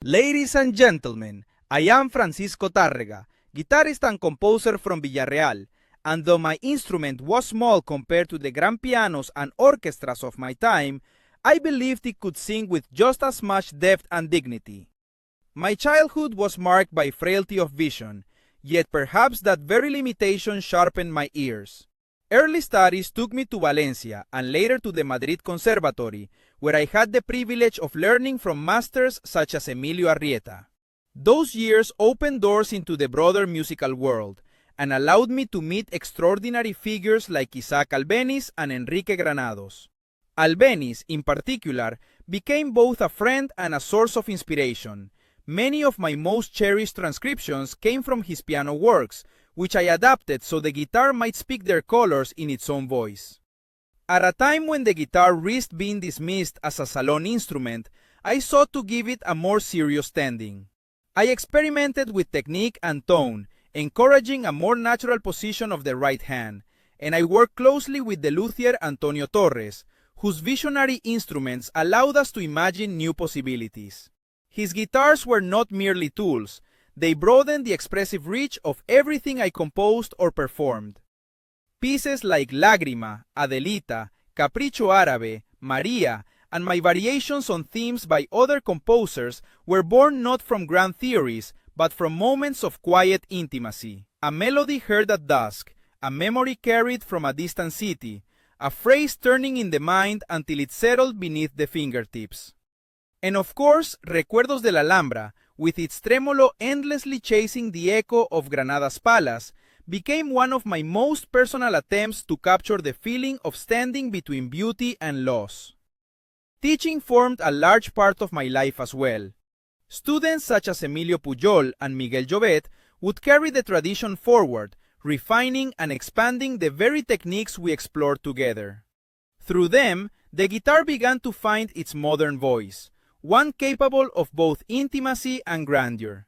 Ladies and gentlemen, I am Francisco Tarrega, guitarist and composer from Villarreal, and though my instrument was small compared to the grand pianos and orchestras of my time, I believed it could sing with just as much depth and dignity. My childhood was marked by frailty of vision, yet perhaps that very limitation sharpened my ears. Early studies took me to Valencia and later to the Madrid Conservatory, where I had the privilege of learning from masters such as Emilio Arrieta. Those years opened doors into the broader musical world and allowed me to meet extraordinary figures like Isaac Albéniz and Enrique Granados. Albéniz, in particular, became both a friend and a source of inspiration. Many of my most cherished transcriptions came from his piano works, which I adapted so the guitar might speak their colors in its own voice. At a time when the guitar risked being dismissed as a salon instrument, I sought to give it a more serious standing. I experimented with technique and tone, encouraging a more natural position of the right hand, and I worked closely with the luthier Antonio Torres, whose visionary instruments allowed us to imagine new possibilities. His guitars were not merely tools, they broadened the expressive reach of everything I composed or performed. Pieces like Lágrima, Adelita, Capricho Árabe, Maria, and my variations on themes by other composers were born not from grand theories, but from moments of quiet intimacy. A melody heard at dusk, a memory carried from a distant city, a phrase turning in the mind until it settled beneath the fingertips. And of course, Recuerdos de la Alhambra, with its tremolo endlessly chasing the echo of Granada's palace, became one of my most personal attempts to capture the feeling of standing between beauty and loss. Teaching formed a large part of my life as well. Students such as Emilio Pujol and Miguel Llobet would carry the tradition forward, refining and expanding the very techniques we explored together. Through them, the guitar began to find its modern voice, one capable of both intimacy and grandeur.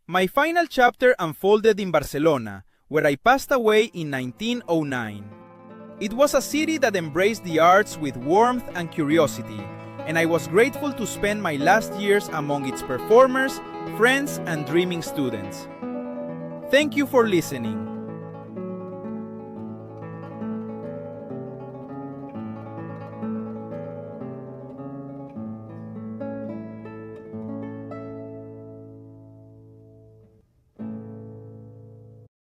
My final chapter unfolded in Barcelona, where I passed away in 1909. It was a city that embraced the arts with warmth and curiosity, and I was grateful to spend my last years among its performers, friends, and dreaming students. Thank you for listening.